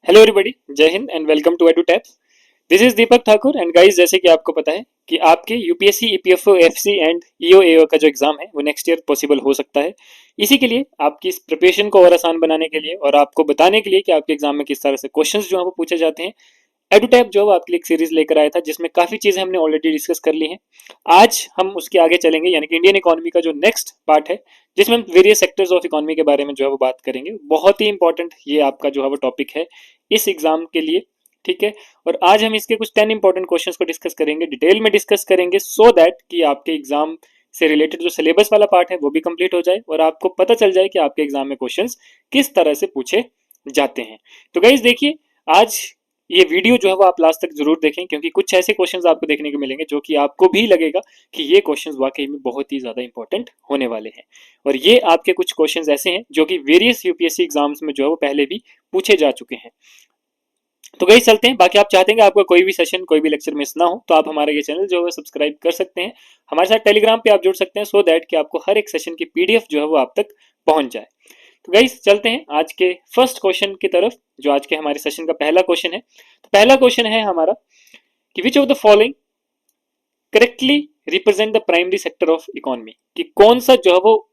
Hello everybody, जय हिंद and welcome to Edutap. This is Deepak Thakur and guys, जैसे कि आपको पता है कि आपके UPSC, EPFO, FC and EO AO का जो एग्जाम है वो नेक्स्ट ईयर पॉसिबल हो सकता है। इसी के लिए आपकी इस प्रिपरेशन को और आसान बनाने के लिए और आपको बताने के लिए कि आपके एग्जाम में किस तरह से क्वेश्चंस जो है वो पूछे जाते हैं, एडुटैप जो है आपके लिए एक सीरीज लेकर आया था जिसमें काफी चीजें हमने ऑलरेडी डिस्कस कर ली हैं। आज हम उसके आगे चलेंगे, यानी कि इंडियन इकोनॉमी का जो नेक्स्ट पार्ट है जिसमें हम वेरियस सेक्टर्स ऑफ इकोनॉमी के बारे में जो है वो बात करेंगे। बहुत ही इंपॉर्टेंट ये आपका जो है वो टॉपिक है इस एग्जाम के लिए। ठीक है, और आज हम इसके कुछ 10 इंपॉर्टेंट क्वेश्चंस को डिस्कस करेंगे, डिटेल में डिस्कस करेंगे, सो दैट कि आपके एग्जाम से रिलेटेड जो सिलेबस वाला पार्ट है वो भी कंप्लीट हो जाए और आपको पता चल जाए कि आपके एग्जाम में क्वेश्चंस किस तरह से पूछे जाते हैं। तो गाइस देखिए, आज ये वीडियो जो है वो आप लास्ट तक जरूर देखें, क्योंकि कुछ ऐसे क्वेश्चंस आपको देखने को मिलेंगे जो कि आपको भी लगेगा कि ये क्वेश्चंस वाकई में बहुत ही ज्यादा इंपॉर्टेंट होने वाले हैं। और ये आपके कुछ क्वेश्चंस ऐसे हैं जो कि वेरियस यूपीएससी एग्जाम्स में जो है वो पहले भी पूछे जा चुके हैं। तो गई चलते हैं। बाकी आप चाहते हैं कि आपका कोई भी सेशन, कोई भी लेक्चर मिस ना हो, तो आप हमारा ये चैनल जो है सब्सक्राइब कर सकते हैं। हमारे साथ टेलीग्राम पे आप जुड़ सकते हैं, सो दैट कि आपको हर एक सेशन की पीडीएफ जो है वो आप तक पहुंच जाए। तो गाइस चलते हैं आज के फर्स्ट क्वेश्चन की तरफ, जो आज के हमारे सेशन का पहला क्वेश्चन है। तो पहला क्वेश्चन है हमारा कि which of the following correctly represent the primary sector of economy, कि कौन सा जो है वो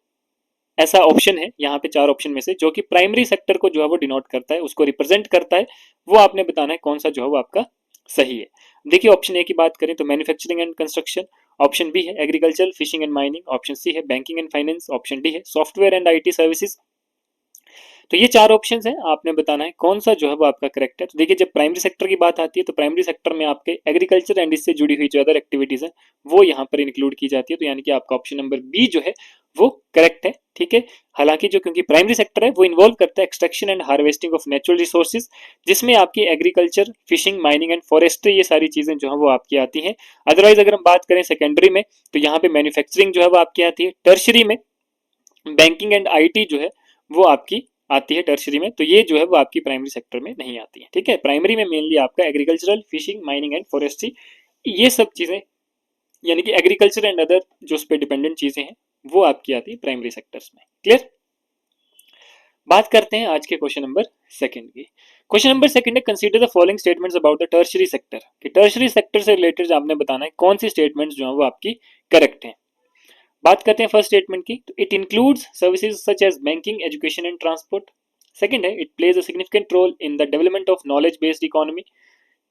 ऐसा ऑप्शन है यहाँ पे चार ऑप्शन में से जो कि प्राइमरी सेक्टर को जो है वो डिनोट करता है, उसको रिप्रेजेंट करता है। वो आपने बताना है कौन सा जो है वो आपका सही है। देखिए, ऑप्शन ए की बात करें तो manufacturing and construction, option B है agriculture, fishing and mining, option C है banking and finance, option D है सॉफ्टवेयर एंड आईटी सर्विसेज। तो ये चार ऑप्शन हैं, आपने बताना है कौन सा जो है वो आपका करेक्ट है। तो देखिए, जब प्राइमरी सेक्टर की बात आती है तो प्राइमरी सेक्टर में आपके एग्रीकल्चर एंड इससे जुड़ी हुई जो अदर एक्टिविटीज है वो यहाँ पर इंक्लूड की जाती है। तो यानी कि आपका ऑप्शन नंबर बी जो है वो करेक्ट है। ठीक है, हालांकि जो क्योंकि प्राइमरी सेक्टर है वो इन्वॉल्व करता है extraction and harvesting of natural resources, जिसमें आपकी agriculture, fishing, mining and forestry ये सारी चीजें जो है वो आपकी आती हैं। अदरवाइज अगर हम बात करें सेकेंडरी में तो यहाँ पे मैन्युफैक्चरिंग जो है वो आपकी आती है। टर्शरी में बैंकिंग एंड आईटी जो है वो आपकी आती है टर्शरी में। तो ये जो है वो आपकी प्राइमरी सेक्टर में नहीं आती है। ठीक है, प्राइमरी में मेनली आपका agricultural, fishing, mining and forestry, ये सब चीजें, यानी कि एग्रीकल्चर एंड अदर जो उस पर डिपेंडेंट चीजें हैं वो आपकी आती है प्राइमरी सेक्टर्स में। क्लियर। बात करते हैं आज के क्वेश्चन नंबर सेकंड की। क्वेश्चन नंबर सेकंड है, consider the following statements about the tertiary sector, कि टर्शरी सेक्टर से रिलेटेड आपने बताना है कौन सी स्टेटमेंट्स जो है वो आपकी करेक्ट है। बात करते हैं फर्स्ट स्टेटमेंट की, तो it includes services such as banking, education and transport. Second है, it plays a significant role in the development of knowledge based economy.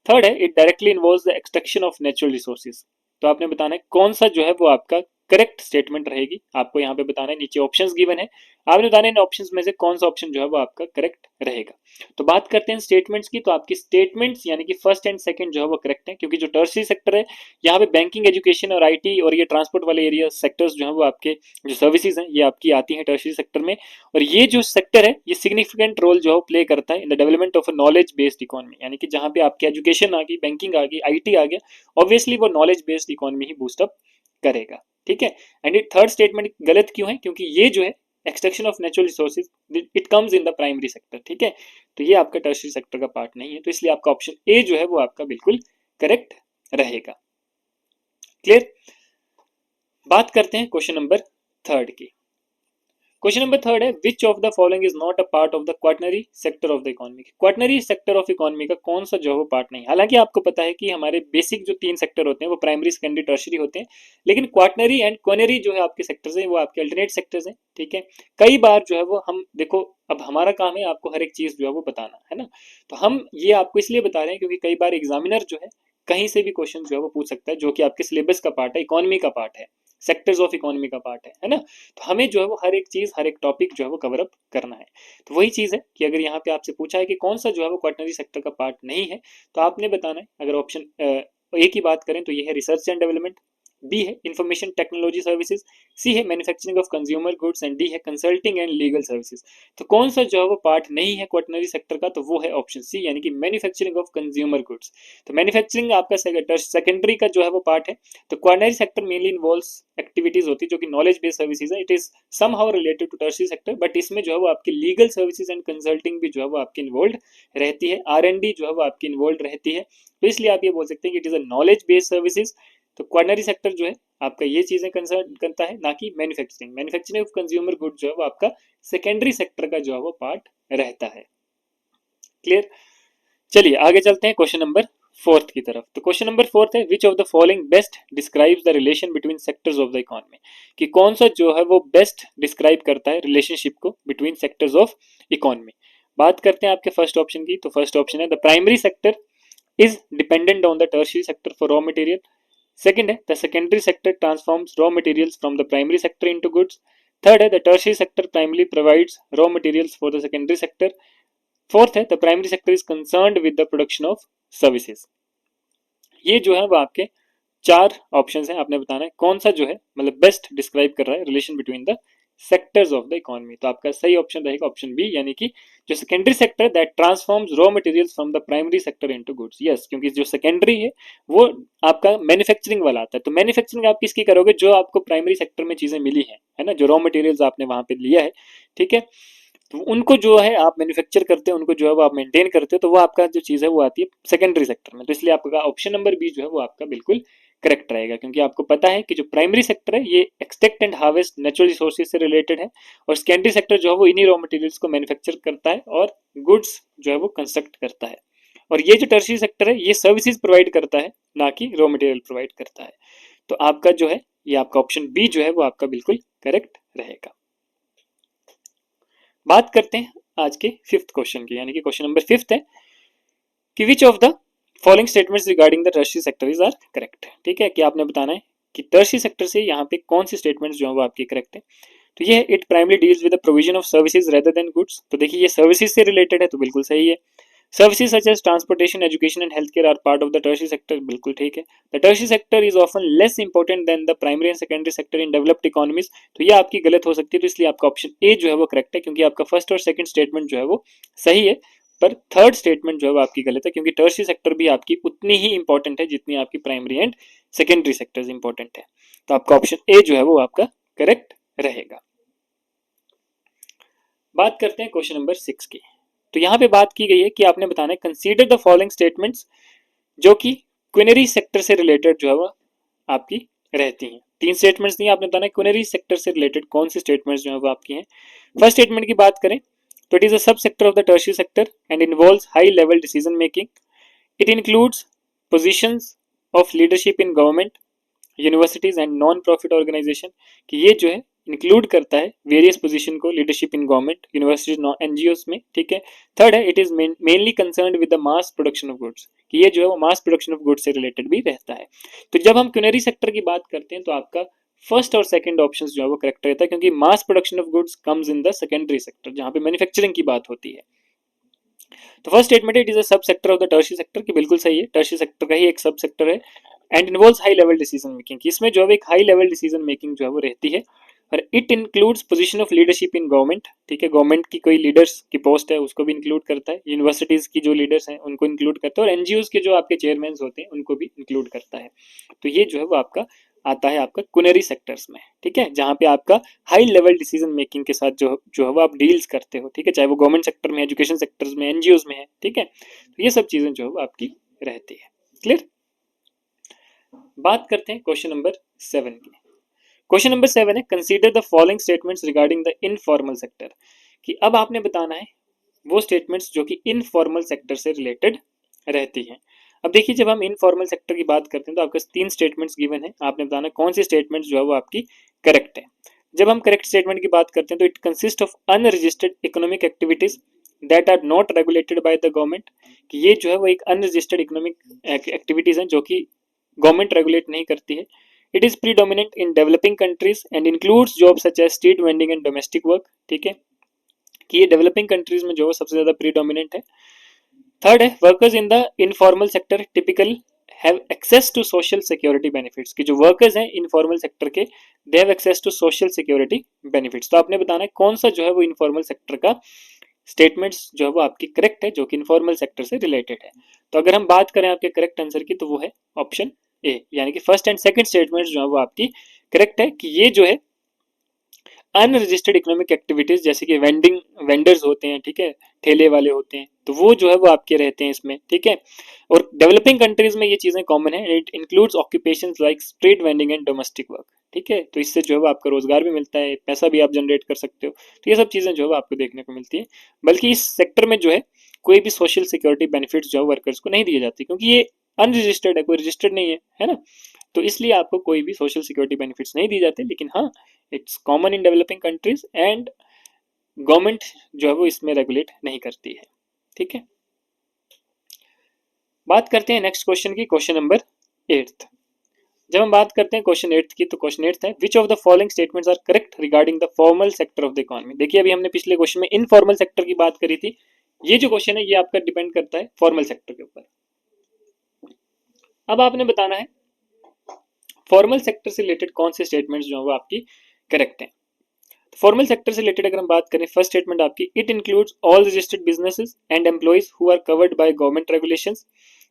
Third है, it directly involves the extraction of natural resources. तो आपने बताना है कौन सा जो है वो आपका करेक्ट स्टेटमेंट रहेगी। आपको यहाँ पे बताना है, नीचे ऑप्शंस गिवन है, आपने बताना है इन ऑप्शंस में से कौन सा ऑप्शन जो है वो आपका करेक्ट रहेगा। तो बात करते हैं स्टेटमेंट्स की, तो आपकी स्टेटमेंट्स यानी कि फर्स्ट एंड सेकंड जो है वो करेक्ट है, क्योंकि जो टर्सरी सेक्टर है यहाँ पे बैंकिंग, एजुकेशन और आईटी और ये ट्रांसपोर्ट वाले एरिया सेक्टर्स जो है वो आपके जो सर्विसेज हैं ये आपकी आती हैं टर्सरी सेक्टर में। और ये जो सेक्टर है ये सिग्निफिकेंट रोल जो है प्ले करता है इन the development of a knowledge based economy, यानी कि जहाँ पे आपकी एजुकेशन आ गई, बैंकिंग आ गई, आईटी आ गया, ऑब्वियसली वो नॉलेज बेस्ड इकोनॉमी ही बूस्टअप करेगा। ठीक है, एंड इट थर्ड स्टेटमेंट गलत क्यों है, क्योंकि ये जो है extraction of natural resources it comes in the primary sector. ठीक है, तो ये आपका टर्शरी सेक्टर का पार्ट नहीं है, तो इसलिए आपका ऑप्शन ए जो है वो आपका बिल्कुल करेक्ट रहेगा। क्लियर। बात करते हैं क्वेश्चन नंबर थर्ड की। क्वेश्चन नंबर थर्ड है, which of the following is not a part of the quaternary sector of the economy. Quaternary sector of economy का कौन सा जो है वो पार्ट नहीं। हालांकि आपको पता है कि हमारे बेसिक जो तीन सेक्टर होते हैं वो प्राइमरी, सेकेंडरी, टर्शरी होते हैं, लेकिन क्वाटनरी एंड क्वेनरी जो है आपके सेक्टर्स हैं वो आपके अल्टरनेट सेक्टर्स हैं। ठीक है, कई बार जो है वो हम देखो, अब हमारा काम है आपको हर एक चीज जो है वो बताना है ना, तो हम ये आपको इसलिए बता रहे हैं क्योंकि कई बार एग्जामिनर जो है कहीं से भी क्वेश्चन जो है वो पूछ सकता है, जो कि आपके सिलेबस का पार्ट है, इकोनॉमी का पार्ट है, सेक्टर्स ऑफ इकोनॉमी का पार्ट है ना। तो हमें जो है वो हर एक चीज, हर एक टॉपिक जो है वो कवर अप करना है। तो वही चीज है कि अगर यहाँ पे आपसे पूछा है कि कौन सा जो है वो क्वाटनरी सेक्टर का पार्ट नहीं है, तो आपने बताना है। अगर ऑप्शन ए की बात करें तो ये है रिसर्च एंड डेवलपमेंट, बी है इंफॉर्मेशन टेक्नोलॉजी सर्विसेज, सी है manufacturing of consumer goods and D है कंसल्टिंग एंड लीगल सर्विसेज। तो कौन सा जो है वो पार्ट नहीं है क्वाटनरी सेक्टर का, तो वो है ऑप्शन सी, यानी कि मैन्युफैक्चरिंग ऑफ कंज्यूमर गुड्स। तो मैन्युफैक्चरिंग आपका सेकेंडरी का जो है वो पार्ट है। तो quaternary sector mainly involves activities होती है जो कि नॉलेज बेस्ड सर्विसेज है, it is somehow related to tertiary sector, but इसमें जो है वो आपकी लीगल सर्विसेज एंड कंसल्टिंग भी जो है वो आपकी इन्वॉल्व रहती है, R&D जो है वो आपकी इन्वॉल्व रहती है। तो इसलिए आप ये बोल सकते हैं कि it is a knowledge based services. तो क्वाटनरी सेक्टर जो है आपका ये चीजें कंसर्न करता है, ना कि manufacturing. Manufacturing of consumer good जो है वो आपका सेकेंडरी सेक्टर का जो है वो पार्ट रहता है। क्लियर। चलिए आगे चलते हैं क्वेश्चन नंबर फोर्थ की तरफ। तो क्वेश्चन नंबर फोर्थ है, which of the following best describes the relation between sectors of the economy, कि कौन सा जो है वो बेस्ट डिस्क्राइब करता है रिलेशनशिप को बिटवीन सेक्टर्स ऑफ इकोनॉमी। बात करते हैं आपके फर्स्ट ऑप्शन की। तो फर्स्ट ऑप्शन है the primary sector is dependent on the tertiary sector for raw material. Second है the secondary sector transforms raw materials from the primary sector into goods. Third है the tertiary sector primarily provides raw materials for the secondary sector. Fourth है the primary sector is concerned with the production of services. ये जो है वो आपके चार options हैं, आपने बताना है कौन सा जो है मतलब बेस्ट डिस्क्राइब कर रहा है relation between the sectors of the economy. तो आपका सही ऑप्शन रहेगा ऑप्शन बी, यानी कि जो secondary sector that transforms raw materials from the primary sector into goods. Yes, क्योंकि जो सेकेंडरी है वो आपका मैन्युफैक्चरिंग वाला आता है। तो मैन्युफैक्चरिंग आप किसकी करोगे, जो आपको प्राइमरी सेक्टर में चीजें मिली है ना, जो रॉ मटेरियल्स आपने वहां पे लिया है, ठीक है, तो उनको जो है आप मैन्युफैक्चर करते हो, उनको जो है वो आप मेंटेन करते हो, तो वो आपका जो चीज है वो आती है सेकेंडरी सेक्टर में। तो इसलिए आपका ऑप्शन नंबर बी जो है वो आपका बिल्कुल करेक्ट रहेगा, क्योंकि आपको पता है कि जो प्राइमरी सेक्टर है ये extract and harvest natural resources से रिलेटेड है, और सेकेंडरी सेक्टर जो है वो इन्हीं रॉ मटेरियल्स को मैन्युफैक्चर करता है और गुड्स जो है वो कंस्ट्रक्ट करता है। और ये जो टर्शियरी सेक्टर है ये सर्विसेज प्रोवाइड करता है, ना कि रॉ मटेरियल प्रोवाइड करता है। तो आपका जो है ये आपका ऑप्शन बी जो है वो आपका बिल्कुल करेक्ट रहेगा। बात करते हैं आज के फिफ्थ क्वेश्चन की, यानी कि क्वेश्चन नंबर फिफ्थ है कि which of the following statements regarding the tertiary sector is are correct. ठीक है, कि आपने बताना है कि टर्शियरी सेक्टर से यहाँ पे कौन सी स्टेटमेंट्स जो है वो आपकी करेक्ट है। तो ये it primarily deals with the provision of services rather than goods. तो देखिए ये सर्विसेज से रिलेटेड है, तो बिल्कुल सही है। Services such as transportation, education and healthcare are part of the tertiary sector, बिल्कुल ठीक है। The tertiary sector is often less important than the primary and secondary sector in developed economies। तो ये आपकी गलत हो सकती है, तो इसलिए आपका ऑप्शन ए जो है वो करेक्ट है, क्योंकि आपका फर्स्ट और सेकंड स्टेटमेंट जो है वो सही है, पर थर्ड स्टेटमेंट जो है वो आपकी गलत है, क्योंकि टर्शियरी सेक्टर भी आपकी उतनी ही इंपॉर्टेंट है जितनी आपकी primary and secondary sectors important है। तो आपका ऑप्शन ए जो है वो आपका करेक्ट रहेगा। बात करते हैं क्वेश्चन नंबर 6 की। तो यहाँ पे बात की गई है कि आपने बताना है कंसीडर द फॉलोइंग स्टेटमेंट्स जो कि क्विनरी सेक्टर से रिलेटेड जो है वो आपकी रहती हैं। तीन स्टेटमेंट्स नहीं, आपने बताना है क्विनरी सेक्टर से रिलेटेड कौन सी स्टेटमेंट्स जो है वो आपकी हैं। फर्स्ट स्टेटमेंट की बात करें तो it is a sub sector of the tertiary sector and involves high level decision making. It includes positions of leadership in government, universities and non profit organisation, कि ये जो है इंक्लूड करता है वेरियस पोजीशन को leadership in government, universities, NGOs में। ठीक है। थर्ड है it is mainly concerned with the mass production of goods, कि ये जो है वो मास प्रोडक्शन ऑफ गुड्स से रिलेटेड भी रहता है। तो जब हम क्विनरी सेक्टर की बात करते हैं तो आपका फर्स्ट और सेकंड ऑप्शन जो है वो करेक्ट रहता है, क्योंकि mass production of goods comes in the secondary sector, जहां पे मैन्युफैक्चरिंग की बात होती है। तो first statement it is a sub sector of the tertiary sector, की बिल्कुल सही है, टर्शियरी सेक्टर का ही एक सब सेक्टर है। And involves high level decision making, इसमें जो है एक हाई लेवल डिसीजन मेकिंग जो है वो रहती है। और it includes position of leadership in government, ठीक है, गवर्नमेंट की कोई लीडर्स की पोस्ट है उसको भी इंक्लूड करता है, यूनिवर्सिटीज की जो लीडर्स हैं उनको इंक्लूड करता है, और एनजीओस के जो आपके चेयरमैन होते हैं उनको भी इंक्लूड करता है। तो ये जो है वो आपका आता है आपका क्विनरी सेक्टर्स में, ठीक है, जहां पे आपका हाई लेवल डिसीजन मेकिंग के साथ जो है वो आप डील्स करते हो, ठीक है, चाहे वो गवर्नमेंट सेक्टर में, एजुकेशन सेक्टर्स में, एनजीओस में है, ठीक है। तो ये सब चीजें जो है वो आपकी रहती है। क्लियर। बात करते हैं क्वेश्चन नंबर 7 की। क्वेश्चन नंबर 7 है consider the following statements regarding the informal sector, कि अब आपने बताना है वो स्टेटमेंट्स जो कि इनफॉर्मल सेक्टर से रिलेटेड रहती हैं। अब देखिए जब हम इनफॉर्मल सेक्टर की बात करते हैं तो आपके 3 स्टेटमेंट्स गिवन है, आपने बताना कौन सी स्टेटमेंट्स जो है वो आपकी करेक्ट है। जब हम करेक्ट स्टेटमेंट की बात करते हैं तो it consist of unregistered economic activities that are not regulated by the government, कि ये जो है वो एक अनरजिस्टर्ड इकोनॉमिक एक्टिविटीज हैं जो कि गवर्नमेंट रेगुलेट नहीं करती है। It is predominant in developing countries and includes job such as street vending and domestic work, ठीक है, कि ये डेवलपिंग कंट्रीज में जो है सबसे ज्यादा प्रीडोमिनेंट है। थर्ड है workers in the informal sector typical have access to social security benefits, कि जो वर्कर्स हैं इनफॉर्मल सेक्टर के they have access to social security benefits. तो आपने बताना है कौन सा जो है वो इनफॉर्मल सेक्टर का स्टेटमेंट्स जो है वो आपकी करेक्ट है, जो कि इनफॉर्मल सेक्टर से रिलेटेड है। तो अगर हम बात करें आपके करेक्ट आंसर की तो वो है ऑप्शन ए, यानी कि फर्स्ट एंड सेकंड स्टेटमेंट जो है वो आपकी करेक्ट है, कि ये जो है अनरजिस्टर्ड इकोनॉमिक एक्टिविटीज जैसे कि वेंडर्स होते हैं, ठीक है, ठेले वाले होते हैं, तो वो जो है वो आपके रहते हैं इसमें, ठीक है। और डेवलपिंग कंट्रीज में ये चीजें कॉमन है, it includes occupations like street vending and domestic work, ठीक है, तो इससे जो है वो आपका रोजगार भी मिलता है, पैसा भी आप जनरेट कर सकते हो। तो ये सब चीजें जो है आपको देखने को मिलती है। बल्कि इस सेक्टर में जो है कोई भी सोशल सिक्योरिटी बेनिफिट्स जो वर्कर्स को नहीं दिए जाते, क्योंकि ये अनरजिस्टर्ड है, कोई रजिस्टर्ड नहीं है ना। तो इसलिए आपको कोई भी सोशल सिक्योरिटी बेनिफिट्स नहीं दिए जाते। लेकिन हाँ, it's common in developing countries and government जो है वो इसमें रेगुलेट नहीं करती है। ठीक है, बात करते हैं नेक्स्ट क्वेश्चन की, क्वेश्चन नंबर 8। जब हम बात करते हैं क्वेश्चन 8 की, तो क्वेश्चन 8 है which of the following statements are correct regarding the formal sector of the economy. देखिए अभी हमने पिछले क्वेश्चन में इनफॉर्मल सेक्टर की बात करी थी, ये जो क्वेश्चन है ये आपका डिपेंड करता है फॉर्मल सेक्टर के ऊपर। अब आपने बताना है फॉर्मल सेक्टर से रिलेटेड कौन से स्टेटमेंट्स जो है वो आपकी करेक्ट हैं। फॉर्मल सेक्टर से रिलेटेड अगर हम बात करें, फर्स्ट स्टेटमेंट आपकी, it includes all registered businesses and employees who are covered by government regulations.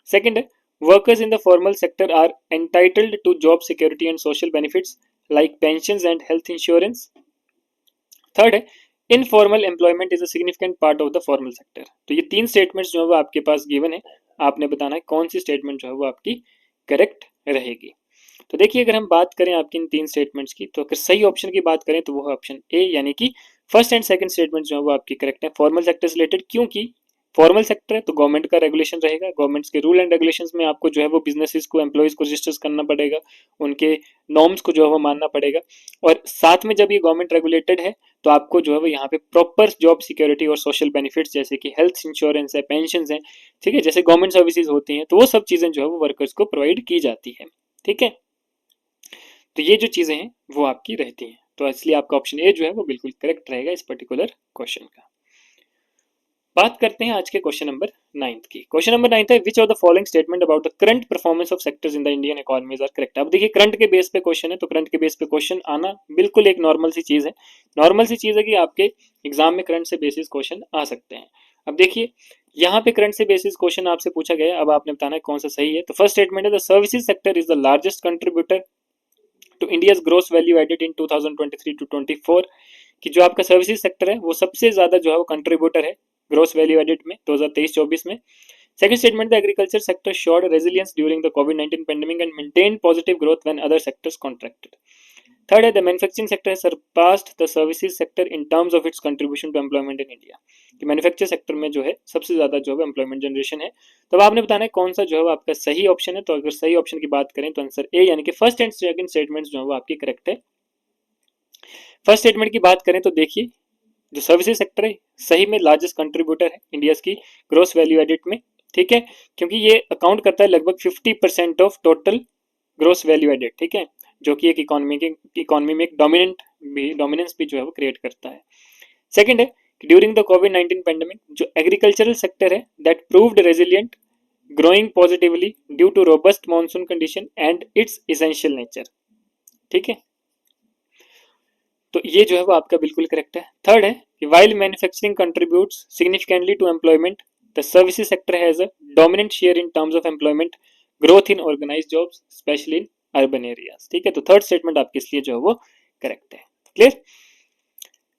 Second है, workers in the formal sector are entitled to job security and social benefits like pensions and health insurance. Third है, informal employment is a significant part of the formal sector. तो ये तीन statements जो है वो आपके पास given है, आपने बताना है कौन सी स्टेटमेंट जो है वो आपकी करेक्ट रहेगी। तो देखिए अगर हम बात करें आपकी इन तीन स्टेटमेंट्स की, तो अगर सही ऑप्शन की बात करें तो वो है ऑप्शन ए, यानी कि फर्स्ट एंड सेकंड स्टेटमेंट जो है वो आपकी करेक्ट है फॉर्मल सेक्टर से रिलेटेड। क्योंकि फॉर्मल सेक्टर है तो गवर्नमेंट का रेगुलेशन रहेगा, गवर्नमेंट्स के रूल एंड रेगुलेशंस में आपको जो है वो बिजनेसेस को, एम्प्लॉइज को रजिस्टर करना पड़ेगा, उनके नॉर्म्स को जो है वो मानना पड़ेगा। और साथ में जब ये गवर्नमेंट रेगुलेटेड है तो आपको जो है वो यहाँ पे प्रॉपर जॉब सिक्योरिटी और सोशल बेनिफिट्स जैसे कि हेल्थ इंश्योरेंस है, पेंशन है, ठीक है, जैसे गवर्नमेंट सर्विसेज होती हैं, तो वो सब चीजें जो है वो वर्कर्स को प्रोवाइड की जाती है। ठीक है, तो ये जो चीजें हैं वो आपकी रहती हैं, तो इसलिए आपका ऑप्शन ए जो है वो बिल्कुल करेक्ट रहेगा इस पर्टिकुलर क्वेश्चन का। बात करते हैं आज के क्वेश्चन नंबर 9 की। क्वेश्चन नंबर 9 है which of the following statement about the current performance of sectors in the Indian economies are correct. अब देखिए करंट के बेस पे क्वेश्चन है, तो करंट के बेस पे क्वेश्चन आना बिल्कुल एक नॉर्मल सी चीज है। नॉर्मल सी चीज है कि आपके एग्जाम में करंट से बेसिस क्वेश्चन आ सकते हैं। अब देखिए यहाँ पे करंट से बेसिस क्वेश्चन आपसे पूछा गया, अब आपने बताना है कौन सा सही है। तो फर्स्ट स्टेटमेंट है the services sector is the largest contributor to India's gross value added in 2023 to 24, कि जो आपका सर्विसेज सेक्टर है वो सबसे ज्यादा जो है वो कंट्रीब्यूटर है ग्रोस वैल्यू एडेड में 2023-24 में। Second statement, the agriculture sector showed resilience during the कोविड-19 pandemic and maintain positive growth when other sectors contracted. Third है the manufacturing sector has surpassed the services sector in terms of its contribution to employment in India, कि manufacturing sector में जो है सबसे ज्यादा जो है एम्प्लॉयमेंट जनरेशन है। तो अब आपने बताना है कौन सा जो है आपका सही ऑप्शन है। तो अगर सही ऑप्शन की बात करें तो आंसर ए, यानी कि फर्स्ट एंड सेकंड स्टेटमेंट्स जो है वो आपकी करेक्ट है। फर्स्ट स्टेटमेंट की बात करें तो देखिए जो सर्विसेज सेक्टर है सही में लार्जेस्ट कंट्रीब्यूटर है इंडिया की ग्रोस वैल्यू एडिट में, ठीक है, क्योंकि ये अकाउंट करता है लगभग 50% of total gross value added, ठीक है, जो कि एक इकोनॉमी में एक डोमिनेंस भी जो है वो क्रिएट करता है। सेकंड है कि ड्यूरिंग द कोविड-19 पेंडेमिक जो एग्रीकल्चरल सेक्टर है that proved resilient growing positively due to robust monsoon condition and its essential nature. ठीक है, तो ये जो है वो आपका बिल्कुल करेक्ट है। थर्ड है कि while manufacturing contributes significantly to employment the services sector has a dominant share in terms of employment growth in organised jobs specially in urban areas. ठीक है, तो थर्ड स्टेटमेंट आपके इसलिए जो है वो करेक्ट है। क्लियर,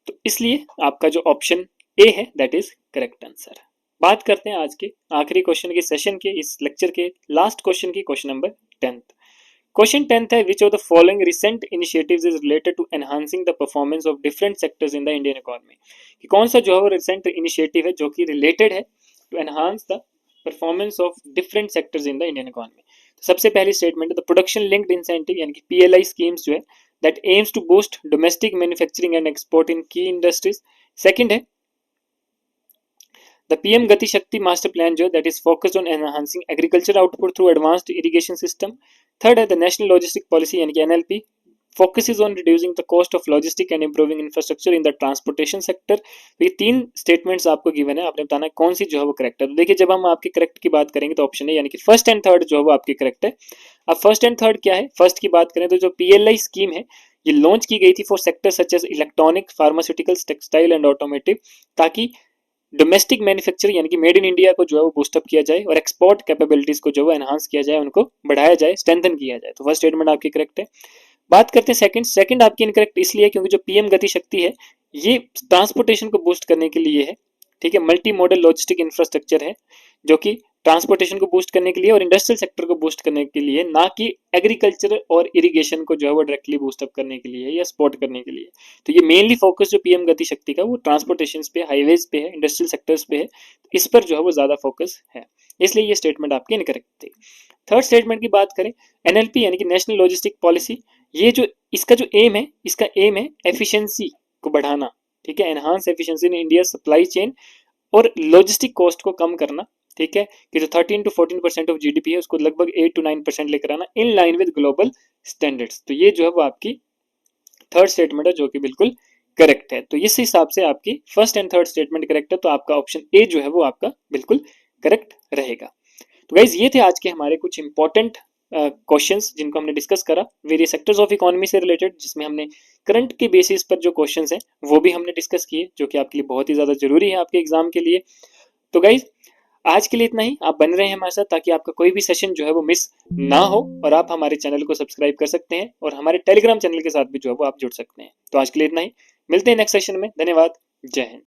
तो इसलिए आपका जो ऑप्शन ए है दैट इज करेक्ट आंसर। बात करते हैं आज के आखिरी क्वेश्चन के सेशन के, इस लेक्चर के लास्ट क्वेश्चन की, क्वेश्चन नंबर 10। क्वेश्चन 10 है which of the following recent initiatives is related to enhancing the performance of different sectors in the Indian economy, कि कौन सा जो है वो रिसेंट इनिशिएटिव है जो कि रिलेटेड है to enhance the performance of different sectors in the Indian economy. तो सबसे पहली स्टेटमेंट है द प्रोडक्शन लिंक्ड इंसेंटिव यानी कि पीएलआई स्कीम्स जो है that aims to boost domestic manufacturing and export in key industries. Second है The PM Gati Shakti Master Plan जो that is focused on enhancing agriculture output through advanced irrigation system. Third है the National Logistic Policy यानी कि NLP focuses on reducing the cost of logistic and improving infrastructure in the transportation sector। तो ये तीन statements आपको given है, आपने बताना है कौन सी जो है वो करेक्ट है। तो देखिए जब हम आपके करेक्ट की बात करेंगे तो ऑप्शन है यानी कि फर्स्ट एंड थर्ड जो है वो आपकी करेक्ट है। अब फर्स्ट एंड थर्ड क्या है, फर्स्ट की बात करें तो जो PLI स्कीम है ये लॉन्च की गई थी for sector such as electronic, pharmaceuticals, textile and automotive, ताकि डोमेस्टिक मैन्युफैक्चरिंग यानी कि मेड इन इंडिया को जो है वो बूस्टअप किया जाए और एक्सपोर्ट कैपेबिलिटीज को जो है एनहांस किया जाए, उनको बढ़ाया जाए, स्ट्रेंथन किया जाए। तो फर्स्ट स्टेटमेंट आपकी करेक्ट है। बात करते हैं सेकंड आपकी इनकरेक्ट इसलिए क्योंकि जो पीएम गति शक्ति है ये ट्रांसपोर्टेशन को बूस्ट करने के लिए है, ठीक है, मल्टी मॉडल लॉजिस्टिक इंफ्रास्ट्रक्चर है जो कि ट्रांसपोर्टेशन को बूस्ट करने के लिए और इंडस्ट्रियल सेक्टर को बूस्ट करने के लिए, ना कि एग्रीकल्चर और इरिगेशन को जो है वो डायरेक्टली बूस्ट अप करने के लिए या सपोर्ट करने के लिए। तो ये मेनली फोकस जो पीएम गति शक्ति का वो ट्रांसपोर्टेशन पे, हाईवेज पे है, इंडस्ट्रियल सेक्टर्स पे है, इस पर जो है वो ज्यादा फोकस है, इसलिए ये स्टेटमेंट आपकी इनकरेक्ट थी। थर्ड स्टेटमेंट की बात करें, एनएलपी यानी कि नेशनल लॉजिस्टिक पॉलिसी, ये जो इसका जो एम है, इसका एम है एफिशिएंसी को बढ़ाना, ठीक है, enhance efficiency in India supply chain और लॉजिस्टिक कॉस्ट को कम करना, ठीक है, कि जो 13 to 14% ऑफ जीडीपी है उसको लगभग 8 to 9% लेकर आना in line with global standards. तो ये जो है वो आपकी थर्ड स्टेटमेंट है जो कि बिल्कुल करेक्ट है। तो इस हिसाब से आपकी first and third statement correct है, तो आपका ऑप्शन ए जो है वो आपका बिल्कुल करेक्ट रहेगा। तो गाइज ये थे आज के हमारे कुछ इंपॉर्टेंट क्वेश्चंस जिनको हमने डिस्कस करा वेरियस सेक्टर्स ऑफ इकोनॉमी से रिलेटेड, जिसमें हमने करंट के बेसिस पर जो क्वेश्चंस हैं वो भी हमने डिस्कस किए, जो कि आपके लिए बहुत ही ज़्यादा जरूरी है आपके एग्जाम के लिए। तो गाइज आज के लिए इतना ही, आप बन रहे हैं हमारे साथ ताकि आपका कोई भी सेशन जो है वो मिस ना हो, और आप हमारे चैनल को सब्सक्राइब कर सकते हैं और हमारे टेलीग्राम चैनल के साथ भी जो है वो आप जुड़ सकते हैं। तो आज के लिए इतना ही, मिलते हैं नेक्स्ट सेशन में। धन्यवाद, जय हिंद।